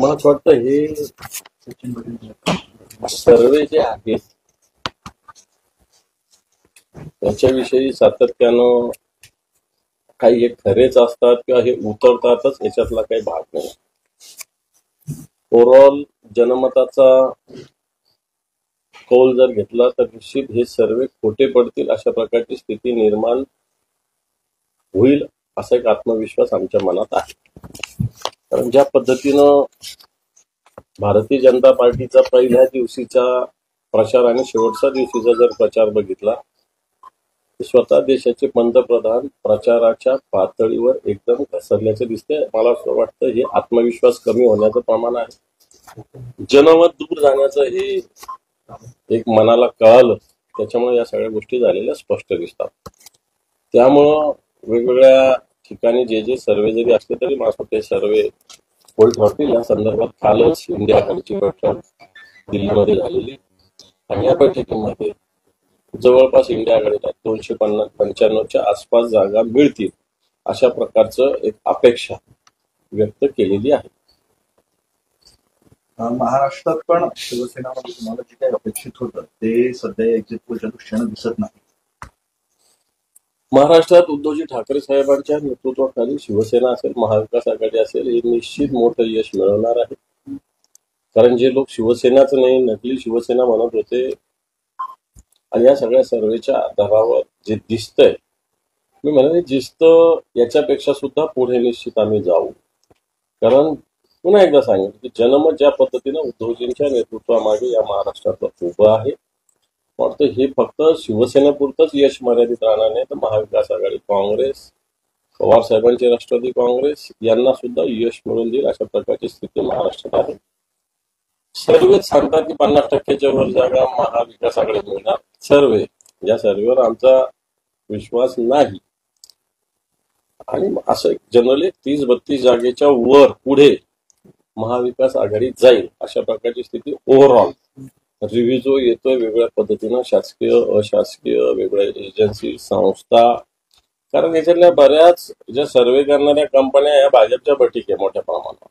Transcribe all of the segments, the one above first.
मला असं वाटतं हे सर्वे जे आहेत त्याच्याविषयी सातत्यानं काही हे खरेच असतात किंवा हे उतरतातच याच्यातला काही भाग नाही. ओव्हरऑल जनमताचा कौल जर घेतला तर निश्चित हे सर्वे खोटे पडतील अशा प्रकारची स्थिती निर्माण होईल असा एक आत्मविश्वास आमच्या मनात आहे. कारण ज्या पद्धतीनं भारतीय जनता पार्टीचा पहिल्या दिवशीचा प्रचार आणि शेवटच्या दिवशीचा जर प्रचार बघितला तर स्वतः देशाचे पंतप्रधान प्रचाराच्या पातळीवर एकदम घसरल्याचे दिसते. मला असं वाटतं हे आत्मविश्वास कमी होण्याचं प्रमाण आहे. जनमत दूर जाण्याचं हे एक मनाला कळालं, त्याच्यामुळे या सगळ्या गोष्टी झालेल्या स्पष्ट दिसतात. त्यामुळं वेगवेगळ्या ठिकाणी जे जे सर्वे जरी असले तरी मला ते सर्वे होल्ड ठरतील. या संदर्भात कालच इंडिया आघाडीची बैठक दिल्लीमध्ये झालेली आणि या बैठकीमध्ये जवळपास इंडिया आघाडीला 295च्या आसपास जागा मिळतील अशा प्रकारचं एक अपेक्षा व्यक्त केलेली आहे. महाराष्ट्रात पण शिवसेनामध्ये तुम्हाला जे काही अपेक्षित होतं ते सध्या एक्झिट पोलच्या दृष्टीनं दिसत नाही. महाराष्ट्रात उद्धवजी ठाकरे साहेबांच्या नेतृत्वाखाली शिवसेना असेल, महाविकास आघाडी असेल, हे निश्चित मोठं यश मिळवणार आहे. कारण जे लोक शिवसेनाच नाही नकली शिवसेना म्हणत होते आणि या सगळ्या सर्वेच्या आधारावर जे दिसतंय, मी म्हणाले दिसतं याच्यापेक्षा सुद्धा पुढे निश्चित आम्ही जाऊ. कारण पुन्हा एकदा सांगेन की जनमत ज्या पद्धतीनं उद्धवजींच्या नेतृत्वामागे या महाराष्ट्रातलं उभं आहे, वाटतं हे फक्त शिवसेनेपुरतंच यश मर्यादित राहणार नाही तर महाविकास आघाडी, काँग्रेस, पवार साहेबांचे राष्ट्रवादी काँग्रेस यांना सुद्धा यश मिळून देईल अशा प्रकारची स्थिती महाराष्ट्रात आहे. सर्वेच सांगतात की 50%च्या वर जागा महाविकास आघाडी मिळणार. सर्वे या सर्वेवर आमचा विश्वास नाही आणि असं जनरली 30-32 जागेच्या वर पुढे महाविकास आघाडी जाईल अशा प्रकारची स्थिती ओव्हरऑल. रिव्ह्यू जो येतोय वेगवेगळ्या पद्धतीनं शासकीय अशासकीय वेगवेगळ्या एजन्सी संस्था, कारण याच्यातल्या बऱ्याच ज्या सर्वे करणाऱ्या कंपन्या या भाजपच्या बटीक आहे मोठ्या प्रमाणात.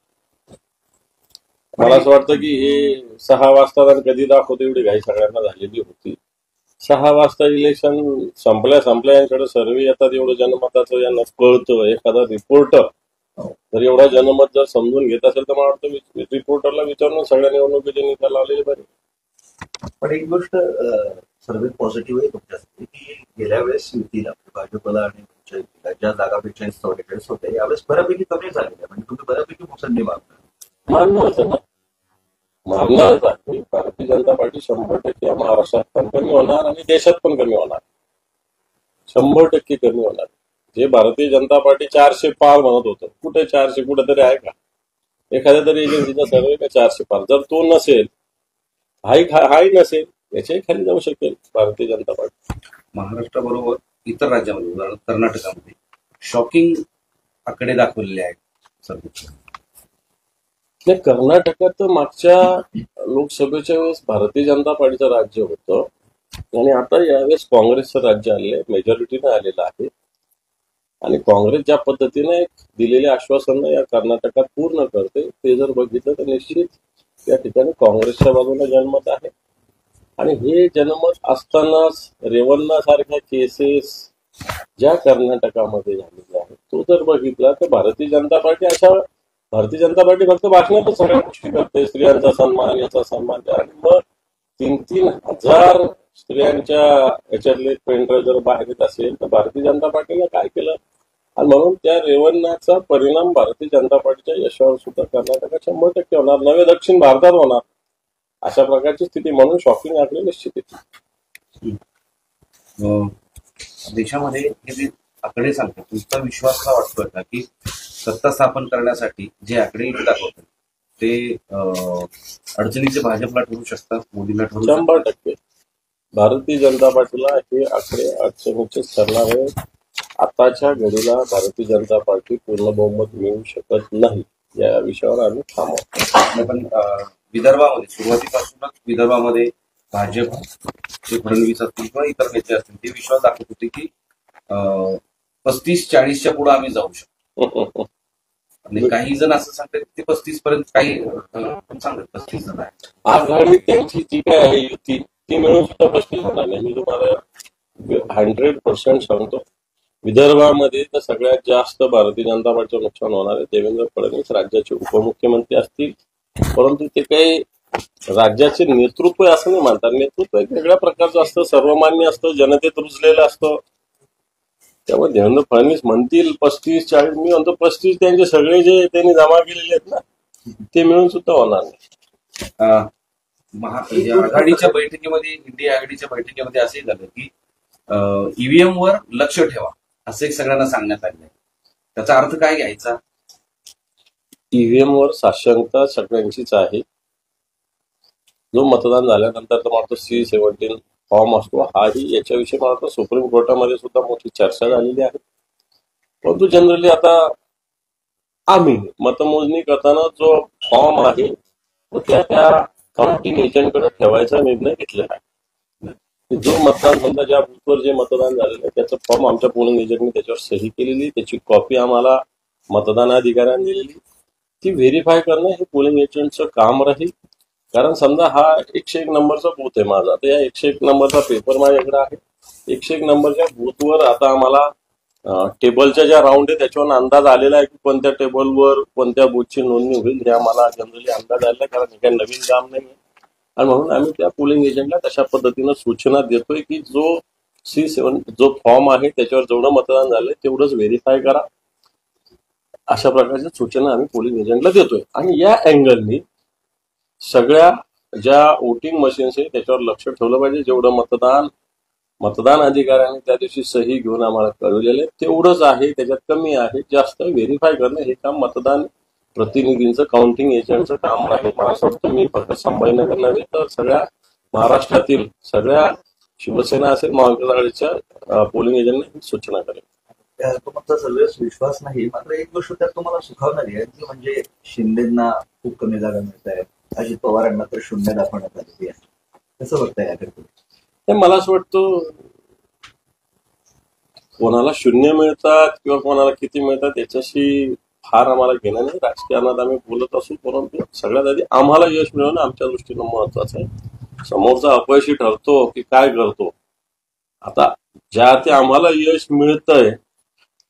मला असं वाटतं की हे 6 वाजता कधी दाखवतो एवढी घाई सगळ्यांना झालेली होती. 6 वाजता इलेक्शन संपल्या यांकडे सर्वे येतात, एवढं जनमताचं यांना कळतं. एखादा रिपोर्टर तर एवढा जनमत जर समजून घेत असेल तर मला वाटतं रिपोर्टरला विचारून सगळ्या निवडणुकीचे निकाल आलेले बरे. पण एक गोष्ट सर्वात पॉझिटिव्ह आहे तुमच्यासाठी की गेल्या वेळेस युतीला भाजपला आणि ज्या जागा 42-44 होत्या यावेळेस बऱ्यापैकी कमी झालेल्या, म्हणजे तुम्ही बऱ्यापैकी मुसंडी मारणार भारतीय जनता पार्टी 100% महाराष्ट्रात पण कमी होणार आणि देशात पण कमी होणार. 100% कमी होणार. जे भारतीय जनता पार्टी 400 पार म्हणत होतं, कुठे 400 कुठेतरी आहे का? एखाद्या तरी एजन्सीचा सर्वे का 400 पार? जर तो नसेल, हाही नसेल, याच्याही खाली जाऊ शकेल भारतीय जनता पार्टी. महाराष्ट्राबरोबर इतर राज्यामध्ये उदाहरण कर्नाटकामध्ये शॉकिंग आकडे दाखवलेले आहेत सर्वोच्च. नाही, कर्नाटकात तर मागच्या लोकसभेच्या वेळेस भारतीय जनता पार्टीचं राज्य होतं आणि आता यावेळेस काँग्रेसचं राज्य आलेलं आहे, मेजॉरिटीने आलेलं आहे. आणि काँग्रेस ज्या पद्धतीने दिलेले आश्वासन या कर्नाटकात पूर्ण करते ते जर बघितलं तर निश्चित या ठिकाणी काँग्रेसच्या बाजूला जनमत आहे. आणि हे जनमत असतानाच रेवन्ना सारख्या केसेस ज्या कर्नाटकामध्ये झालेल्या आहेत तो जर बघितला तर भारतीय जनता पार्टी फक्त भाषणातच सगळ्या गोष्टी करते. स्त्रियांचा सन्मान, याचा सन्मान, आणि मग 3-3 हजार स्त्रियांच्या याच्यातले पेंटर जर बाहेर येत असेल तर भारतीय जनता पार्टीने काय केलं. आणि म्हणून त्या रेवन्नाचा परिणाम भारतीय जनता पार्टीच्या यशावर सुद्धा कर्नाटकात 100% होणार, नवे दक्षिण भारतात होणार अशा प्रकारची स्थिती. म्हणून शॉकिंग आकडे निश्चित येतील. देशामध्ये हे जे आकडे सांगतात तुमचा विश्वास का वाटतोय का की सत्ता स्थापन करण्यासाठी जे आकडे दाखवतात ते अडचणीचे भाजपला ठरू शकतात, मोदीला ठरू शकतात? 100% भारतीय जनता पार्टीला हे आकडे अडचणीचेच ठरणार आहे. आताच्या घडीला भारतीय जनता पार्टी पूर्ण बहुमत मिळवू शकत नाही, या विषयावर आम्ही थांबवतो. पण विदर्भामध्ये सुरुवातीपासूनच विदर्भामध्ये भाजपचे फडणवीस असतील किंवा इतर नेते असतील ते विश्वास दाखवत होते की 35-40च्या पुढे आम्ही जाऊ शकतो. आणि काही जण असं सांगतात की ते 35 पर्यंत काही सांगतात 35 जण आहे. आघाडी त्यांची जी काय आहे युती ती मिळून सुद्धा 35 होणार नाही. मी तुम्हाला 100% सांगतो. विदर्भामध्ये तर सगळ्यात जास्त भारतीय जनता पार्टीचं नुकसान होणार आहे. देवेंद्र फडणवीस राज्याचे उपमुख्यमंत्री असतील, परंतु ते काही राज्याचे नेतृत्व आहे असं नाही मानतात. नेतृत्व एक वेगळ्या प्रकारचं असतं, सर्वमान्य असतं, जनतेत रुजलेलं असतं. त्यामुळे देवेंद्र फडणवीस म्हणतील 35-40, मी म्हणतो 35 त्यांचे सगळे जे त्यांनी जमा केलेले आहेत ना ते मिळून सुद्धा होणार नाही. या आघाडीच्या बैठकीमध्ये, इंडिया आघाडीच्या बैठकीमध्ये असंही झालं की ईव्हीएम वर लक्ष ठेवा असं एक सगळ्यांना सांगण्यात आलं आहे. त्याचा अर्थ काय घ्यायचा? ईव्हीएम वर साशंकता सगळ्यांचीच आहे. जो मतदान झाल्यानंतर तर मला C-17 फॉर्म असतो, हाही याच्याविषयी मला सुप्रीम कोर्टामध्ये सुद्धा मोठी चर्चा झालेली आहे. परंतु जनरली आता आम्ही मतमोजणी करताना जो फॉर्म आहे तो त्या काउंटिंग एजंटकडे ठेवायचा निर्णय घेतलेला आहे. जो मतदान समजा ज्या बूथवर जे मतदान झालेलं आहे त्याचं फॉर्म आमच्या पोलिंग एजंटने त्याच्यावर सही केलेली, त्याची कॉपी आम्हाला मतदान अधिकाऱ्यांनी दिलेली, ती व्हेरीफाय करणं हे पोलिंग एजंटचं काम राहील. कारण समजा हा 101 नंबरचा बूथ आहे माझा, तर या 101 नंबरचा पेपर माझ्याकडे आहे. 101 नंबरच्या बूथवर आता आम्हाला टेबलच्या ज्या राऊंड आहे त्याच्यावर अंदाज आलेला आहे की कोणत्या टेबलवर कोणत्या बूथची नोंदणी होईल, हे आम्हाला जनरली अंदाज आलेला आहे. कारण हे काही नवीन काम नाही आहे आणि म्हणून आम्ही त्या पोलिंग एजंटला तशा पद्धतीनं सूचना देतोय की जो C-7 जो फॉर्म आहे त्याच्यावर जेवढं मतदान झालंय तेवढंच व्हेरीफाय करा. अशा प्रकारच्या सूचना आम्ही पोलिंग एजंटला देतोय. आणि या अँगलनी सगळ्या ज्या वोटिंग मशीन्स आहे त्याच्यावर लक्ष ठेवलं पाहिजे. जेवढं मतदान अधिकाऱ्यांनी त्या दिवशी सही घेऊन आम्हाला कळवलेलं आहे तेवढंच आहे, त्याच्यात कमी आहे जास्त व्हेरीफाय करणं हे काम मतदान प्रतिनिधींचं, काउंटिंग एजंटचं काम आहे. मला असं वाटतं मी फक्त संभाजीनगर नव्हे तर सगळ्या महाराष्ट्रातील सगळ्या शिवसेना असेल महाविकास आघाडीच्या पोलिंग एजंटने सूचना करेल. तुमचा सर्वेस विश्वास नाही, मात्र एक गोष्ट त्यात तुम्हाला सुखावणारी आहे ती म्हणजे शिंदेना खूप कमी जागा मिळत आहेत, अजित पवारांना तर 0 दाखवण्यात आलेली आहे. कसं बघताय याकडे? मला असं वाटतं कोणाला 0 मिळतात किंवा कोणाला किती मिळतात याच्याशी फार आम्हाला घेणं नाही. राजकारणात आम्ही बोलत असू, परंतु सगळ्यात आधी आम्हाला यश मिळवणं आमच्या दृष्टीनं महत्वाचं आहे. समोरचा अपयशी ठरतो की काय करतो, आता ज्या अर्थी आम्हाला यश मिळतंय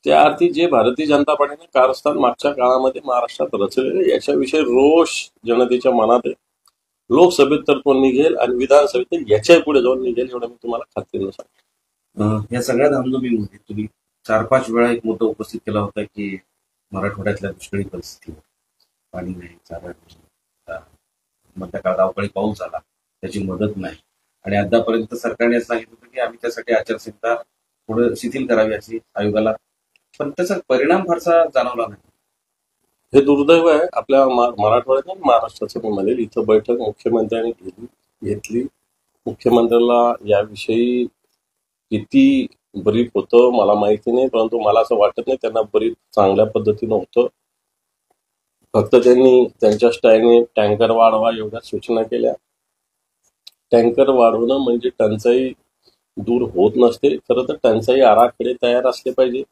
त्या अर्थी जे भारतीय जनता पार्टीने कारस्थान मागच्या काळामध्ये महाराष्ट्रात रचलेले याच्याविषयी रोष जनतेच्या मनात आहे. लोकसभेत तर तो निघेल आणि विधानसभेत याच्याही पुढे जाऊन निघेल, एवढं मी तुम्हाला खात्रीनं सांगतो. या सगळ्या धामधुमीमध्ये तुम्ही 4-5 वेळा एक मुद्दा उपस्थित केला होता की मराठवाड्यातल्या दुष्काळी परिस्थितीवर, पाणी नाही, चारा नाही, मधल्या काळात अवकाळी पाऊस झाला त्याची मदत नाही, आणि अद्यापर्यंत सरकारने सांगितलं होतं की आम्ही त्यासाठी आचारसंहिता पुढे शिथिल करावी अशी आयोगाला, पण त्याचा परिणाम फारसा जाणवला नाही. हे दुर्दैव आहे आपल्या मराठवाड्यात आणि महाराष्ट्राचं. मी म्हणेल इथं बैठक मुख्यमंत्र्यांनी घेतली. मुख्यमंत्र्याला याविषयी किती ब्रीफ होतं मला माहिती नाही, परंतु मला असं वाटत नाही त्यांना ब्रीफ चांगल्या पद्धतीनं होतं. फक्त त्यांनी त्यांच्या स्टाईलने टँकर वाढवा एवढ्या सूचना केल्या. टँकर वाढवणं म्हणजे टंचाई दूर होत नसते. खरं तर टंचाई आराखडे तयार असले पाहिजे,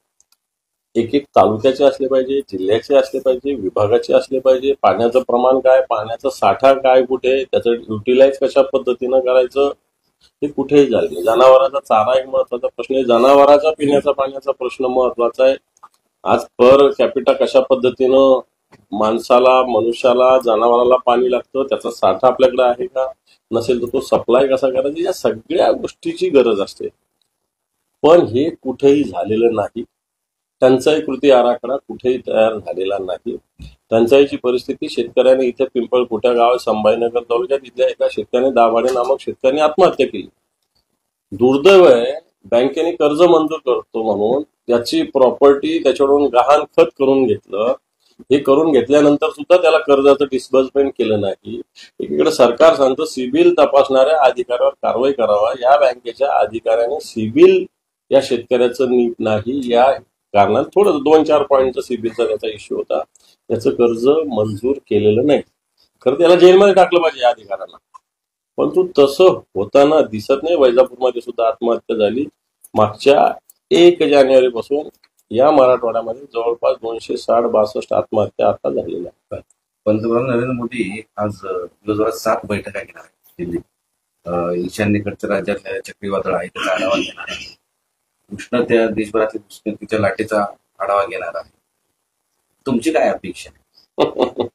एक तालुक्याचे असले पाहिजे, जिल्ह्याचे असले पाहिजे, विभागाचे असले पाहिजे. पाण्याचं प्रमाण काय, पाण्याचा साठा काय कुठे, त्याचं युटिलाइज कशा पद्धतीनं करायचं हे कुठेही झालं नाही. जनावरांचा चारा एक महत्वाचा प्रश्न आहे, जनावरांचा पिण्याचा पाण्याचा प्रश्न महत्वाचा आहे. आज पर कॅपिटा कशा पद्धतीनं माणसाला, मनुष्याला, जनावराला पाणी लागतं, त्याचा साठा आपल्याकडे आहे का, नसेल तर तो सप्लाय कसा करायचा, या सगळ्या गोष्टीची गरज असते. पण हे कुठेही झालेलं नाही. टंचाई कृती आराखडा कुठेही तयार झालेला नाही. टंचाईची परिस्थिती शेतकऱ्याने इथे पिंपळकुटा गाव संभाजीनगर तालुक्यात इथल्या एका शेतकऱ्याने दाभाडे नामक शेतकऱ्याने आत्महत्या केली. दुर्दैव आहे, बँकेने कर्ज मंजूर करतो म्हणून त्याची प्रॉपर्टी त्याच्याकडून गहाण खत करून घेतलं. हे करून घेतल्यानंतर सुद्धा त्याला कर्जाचं डिस्बर्समेंट केलं नाही. एकीकडे सरकार सांगतं सिबिल तपासणाऱ्या अधिकाऱ्यावर कारवाई करावा. या बँकेच्या अधिकाऱ्याने सिबिल या शेतकऱ्याचं नीट नाही, या कारणात थोडं 2-4 पॉईंटचा सिबिलचा त्याचा इश्यू होता, त्याचं कर्ज मंजूर केलेलं नाही. खरं त्याला जेलमध्ये टाकलं पाहिजे या अधिकाऱ्याला, परंतु तसं होताना दिसत नाही. वैजापूरमध्ये सुद्धा आत्महत्या झाली. मागच्या 1 जानेवारीपासून या मराठवाड्यामध्ये जवळपास 260-62 आत्महत्या आता झालेल्या आहेत. पंतप्रधान नरेंद्र मोदी आज दिवसभरात 7 बैठका घेणार आहेत दिल्लीत. ईशान्येकडच्या राज्यातल्या चक्रीवादळ आहे त्याचा आढावा घेणार आहे. उष्णतेच्या देशभरातील उष्णतेच्या लाटेचा आढावा घेणार आहे. तुमची काय अपेक्षा आहे?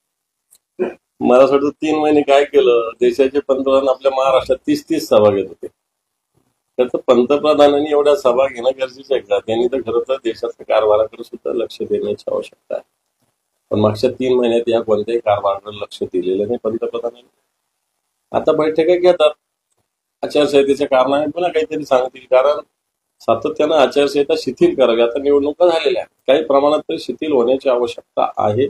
मला असं वाटतं 3 महिने काय केलं, देशाचे पंतप्रधान आपल्या महाराष्ट्रात 30 सभा घेत होते. तर पंतप्रधानांनी एवढ्या सभा घेणं गरजेचं आहे का? त्यांनी तर खरं तर देशाच्या कारभाराकडे सुद्धा लक्ष देण्याची आवश्यकता आहे. पण मागच्या 3 महिन्यात या कोणत्याही कारभाराकडे लक्ष दिलेलं नाही पंतप्रधानांनी. आता बैठका घेतात, आचारसंहितेच्या कारणाने पुन्हा काहीतरी सांगतील, कारण सातत्यानं आचारसंहिता शिथिल करावी. आता निवडणुका झालेल्या आहेत, काही प्रमाणात तरी शिथिल होण्याची आवश्यकता आहे.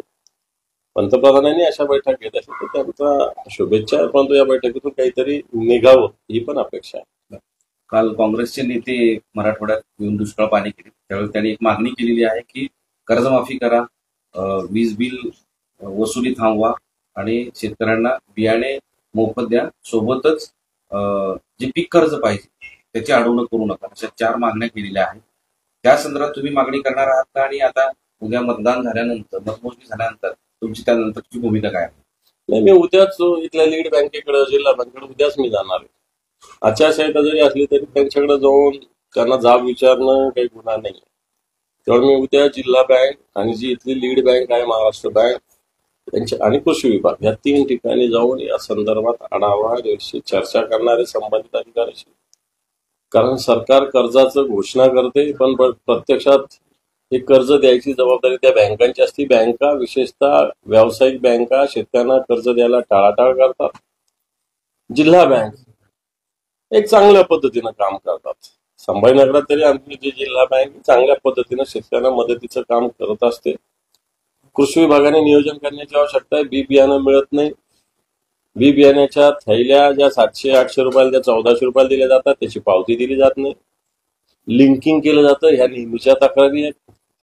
पंतप्रधानांनी अशा बैठक घेत असेल तर त्यांचा शुभेच्छा आहे, परंतु या बैठकीतून काहीतरी निघावं ही पण अपेक्षा आहे. काल काँग्रेसचे नेते मराठवाड्यात येऊन दुष्काळ पाणी केले, त्यावेळी त्यांनी एक मागणी केलेली आहे की कर्जमाफी करा, वीज बिल वसुली थांबवा आणि शेतकऱ्यांना बियाणे मोफत द्या, सोबतच जे पीक कर्ज पाहिजे त्याची अडवणूक करू नका. अशा 4 मागण्या केलेल्या आहेत. त्या संदर्भात तुम्ही मागणी करणार आहात का? आणि आता उद्या मतदान झाल्यानंतर, मतमोजणी झाल्यानंतर तुमची त्यानंतरची भूमिका काय आहे? नाही, मी उद्याच इथल्या लीड बँकेकडे, जिल्हा बँकेकडे उद्याच मी जाणार आहे. आचारसंहिता जरी असली तरी त्यांच्याकडे जाऊन त्यांना जाब विचारणं काही गुन्हा नाही. त्यामुळे मी उद्या जिल्हा बँक आणि जी इथली लीड बँक आहे महाराष्ट्र बँक यांच्या आणि कृषी विभाग या 3 ठिकाणी जाऊन या संदर्भात आढावा चर्चा करणार आहे संबंधित अधिकाऱ्याशी. कारण सरकार कर्जाचं घोषणा करते, पण प्रत्यक्षात हे कर्ज द्यायची जबाबदारी त्या बँकांची असते. बँका, विशेषतः व्यावसायिक बँका, शेतकऱ्यांना कर्ज द्यायला टाळाटाळ करतात. जिल्हा बँक एक चांगल्या पद्धतीनं काम करतात. संभाजीनगरात तरी आमची जी जिल्हा बँक चांगल्या पद्धतीनं शेतकऱ्यांना मदतीचं काम करत असते. कृषी विभागाने नियोजन करण्याची आवश्यकता आहे. बी बियाणं मिळत नाही. बी बियाण्याच्या थैल्या ज्या 700-800 रुपयाला त्या 1400 रुपयाला दिल्या जातात, त्याची पावती दिली जात नाही. लिंकिंग केलं जातं, ह्या नेहमीच्या तक्रारी आहेत.